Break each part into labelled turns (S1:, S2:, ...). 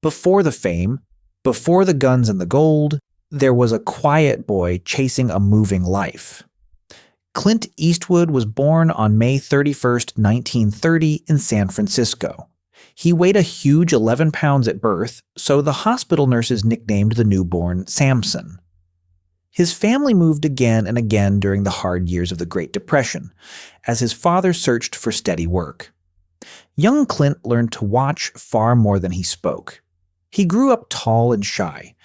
S1: Before the fame, before the guns and the gold, there was a quiet boy chasing a moving life. Clint Eastwood was born on May 31st, 1930 in San Francisco. He weighed a huge 11 pounds at birth, so the hospital nurses nicknamed the newborn Samson. His family moved again and again during the hard years of the Great Depression, as his father searched for steady work. Young Clint learned to watch far more than he spoke. He grew up tall and shy,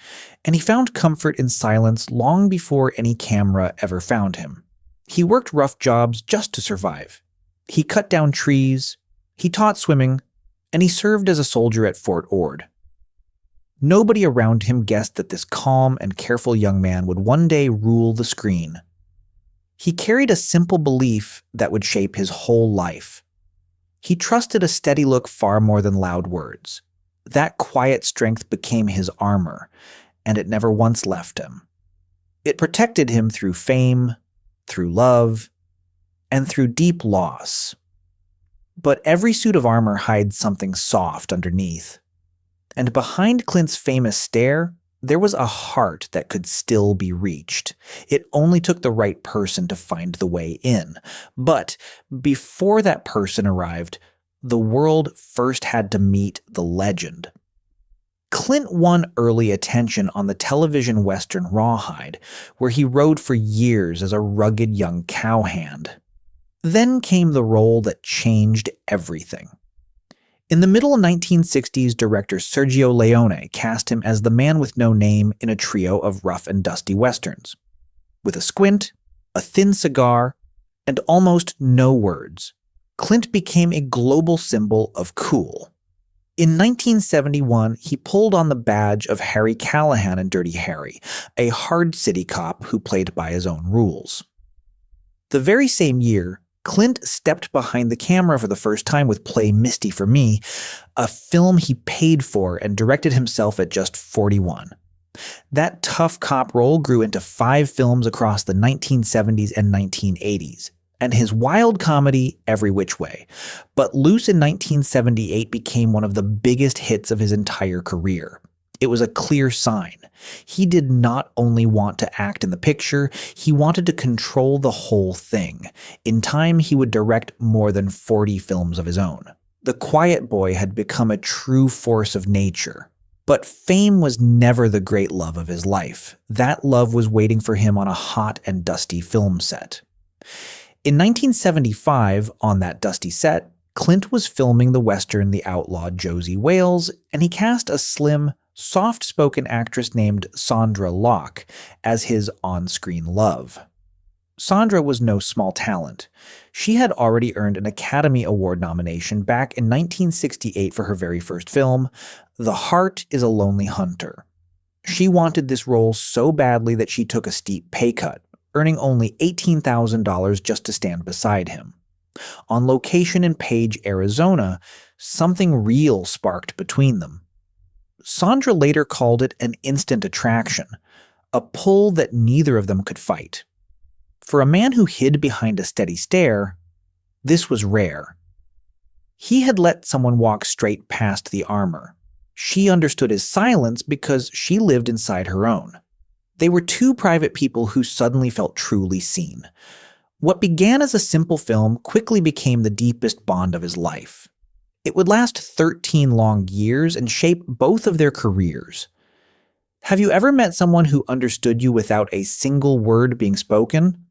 S1: and he found comfort in silence long before any camera ever found him. He worked rough jobs just to survive. He cut down trees, he taught swimming, and he served as a soldier at Fort Ord. Nobody around him guessed that this calm and careful young man would one day rule the screen. He carried a simple belief that would shape his whole life. He trusted a steady look far more than loud words. That quiet strength became his armor, and it never once left him. It protected him through fame, through love, and through deep loss. But every suit of armor hides something soft underneath. And behind Clint's famous stare, there was a heart that could still be reached. It only took the right person to find the way in. But before that person arrived, the world first had to meet the legend. Clint won early attention on the television western Rawhide, where he rode for years as a rugged young cowhand. Then came the role that changed everything. In the middle 1960s, director Sergio Leone cast him as the man with no name in a trio of rough and dusty westerns. With a squint, a thin cigar, and almost no words, Clint became a global symbol of cool. In 1971, he pulled on the badge of Harry Callahan in Dirty Harry, a hard city cop who played by his own rules. The very same year, Clint stepped behind the camera for the first time with Play Misty for Me, a film he paid for and directed himself at just 41. That tough cop role grew into 5 films across the 1970s and 1980s, and his wild comedy Every Which Way, But Loose in 1978 became one of the biggest hits of his entire career. It was a clear sign. He did not only want to act in the picture, he wanted to control the whole thing. In time, he would direct more than 40 films of his own. The quiet boy had become a true force of nature. But fame was never the great love of his life. That love was waiting for him on a hot and dusty film set. In 1975, on that dusty set, Clint was filming the western The Outlaw Josie Wales, and he cast a slim, soft-spoken actress named Sondra Locke as his on-screen love. Sondra was no small talent. She had already earned an Academy Award nomination back in 1968 for her very first film, The Heart is a Lonely Hunter. She wanted this role so badly that she took a steep pay cut, earning only $18,000 just to stand beside him. On location in Page, Arizona, something real sparked between them. Sondra later called it an instant attraction, a pull that neither of them could fight. For a man who hid behind a steady stare, this was rare. He had let someone walk straight past the armor. She understood his silence because she lived inside her own. They were 2 private people who suddenly felt truly seen. What began as a simple film quickly became the deepest bond of his life. It would last 13 long years and shape both of their careers. Have you ever met someone who understood you without a single word being spoken?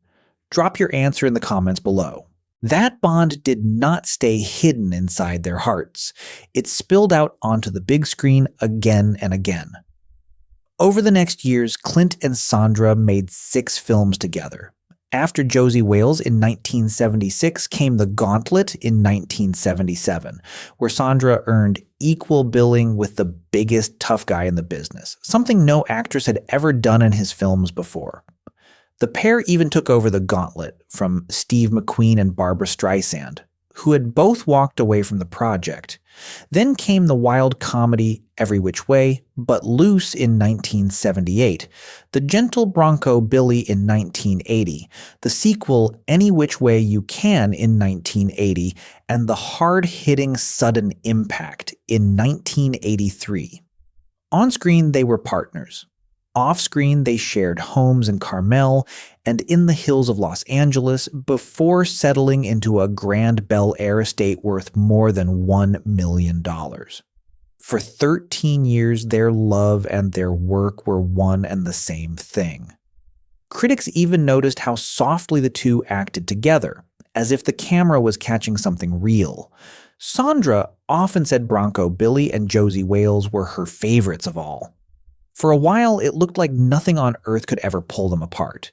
S1: Drop your answer in the comments below. That bond did not stay hidden inside their hearts. It spilled out onto the big screen again and again. Over the next years, Clint and Sondra made 6 films together. After Josie Wales in 1976 came The Gauntlet in 1977, where Sondra earned equal billing with the biggest tough guy in the business, something no actress had ever done in his films before. The pair even took over The Gauntlet from Steve McQueen and Barbra Streisand, who had both walked away from the project. Then came the wild comedy Every Which Way, But Loose in 1978, the gentle Bronco Billy in 1980, the sequel Any Which Way You Can in 1980, and the hard-hitting Sudden Impact in 1983. On screen, they were partners. Off screen, they shared homes in Carmel and in the hills of Los Angeles before settling into a grand Bel Air estate worth more than $1 million. For 13 years, their love and their work were one and the same thing. Critics even noticed how softly the two acted together, as if the camera was catching something real. Sondra often said Bronco Billy and Josie Wales were her favorites of all. For a while, it looked like nothing on earth could ever pull them apart,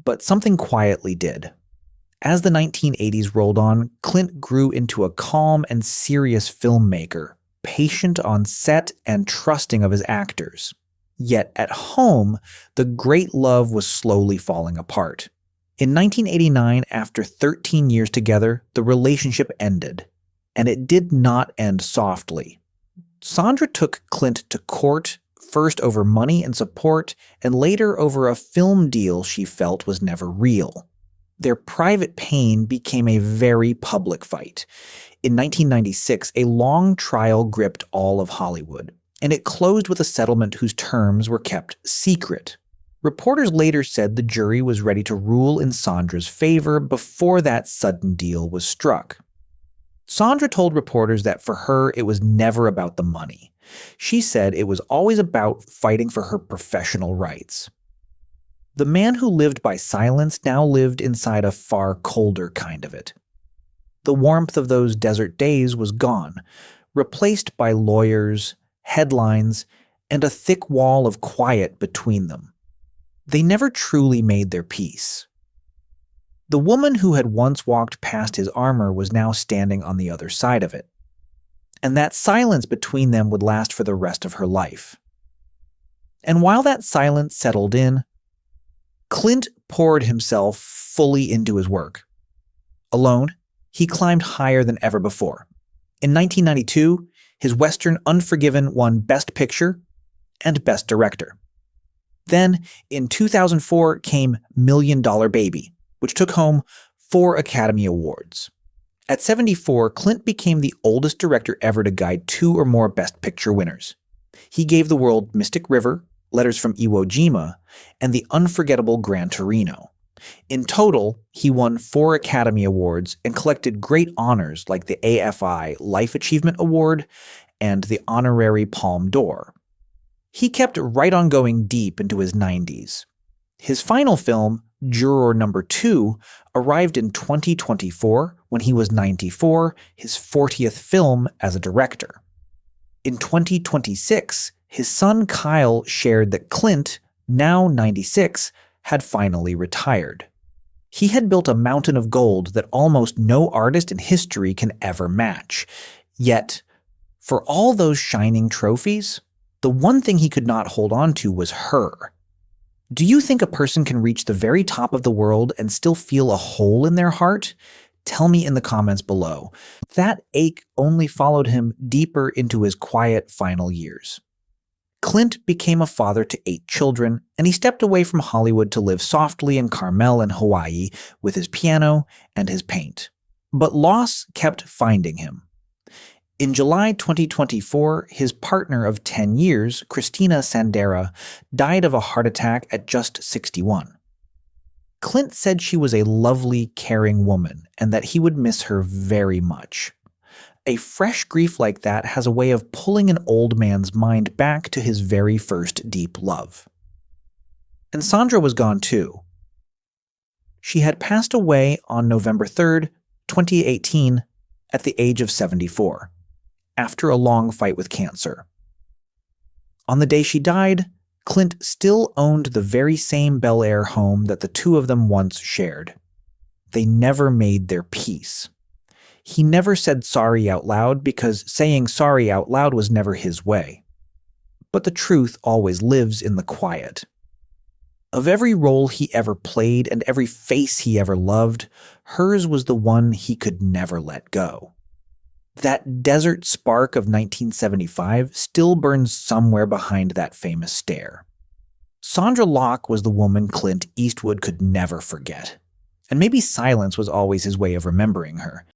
S1: but something quietly did. As the 1980s rolled on, Clint grew into a calm and serious filmmaker, patient on set and trusting of his actors. Yet at home, the great love was slowly falling apart. In 1989, after 13 years together, the relationship ended. And it did not end softly. Sondra took Clint to court, first over money and support, and later over a film deal she felt was never real. Their private pain became a very public fight. In 1996, a long trial gripped all of Hollywood, and it closed with a settlement whose terms were kept secret. Reporters later said the jury was ready to rule in Sondra's favor before that sudden deal was struck. Sondra told reporters that for her, it was never about the money. She said it was always about fighting for her professional rights. The man who lived by silence now lived inside a far colder kind of it. The warmth of those desert days was gone, replaced by lawyers, headlines, and a thick wall of quiet between them. They never truly made their peace. The woman who had once walked past his armor was now standing on the other side of it. And that silence between them would last for the rest of her life. And while that silence settled in, Clint poured himself fully into his work. Alone, he climbed higher than ever before. In 1992, his Western Unforgiven won Best Picture and Best Director. Then, in 2004, came $1 Million Baby, which took home 4 Academy Awards. At 74, Clint became the oldest director ever to guide 2 or more Best Picture winners. He gave the world Mystic River, Letters from Iwo Jima, and the unforgettable Gran Torino. In total, he won 4 Academy Awards and collected great honors like the AFI Life Achievement Award and the Honorary Palme d'Or. He kept right on going deep into his 90s. His final film, Juror Number 2, arrived in 2024 when he was 94, his 40th film as a director. In 2026, his son Kyle shared that Clint, now 96, had finally retired. He had built a mountain of gold that almost no artist in history can ever match. Yet, for all those shining trophies, the one thing he could not hold on to was her. Do you think a person can reach the very top of the world and still feel a hole in their heart? Tell me in the comments below. That ache only followed him deeper into his quiet final years. Clint became a father to 8 children, and he stepped away from Hollywood to live softly in Carmel and Hawaii with his piano and his paint. But loss kept finding him. In July 2024, his partner of 10 years, Christina Sandera, died of a heart attack at just 61. Clint said she was a lovely, caring woman and that he would miss her very much. A fresh grief like that has a way of pulling an old man's mind back to his very first deep love. And Sondra was gone too. She had passed away on November 3rd, 2018, at the age of 74. After a long fight with cancer. On the day she died, Clint still owned the very same Bel Air home that the two of them once shared. They never made their peace. He never said sorry out loud because saying sorry out loud was never his way. But the truth always lives in the quiet. Of every role he ever played and every face he ever loved, hers was the one he could never let go. That desert spark of 1975 still burns somewhere behind that famous stare. Sondra Locke was the woman Clint Eastwood could never forget. And maybe silence was always his way of remembering her.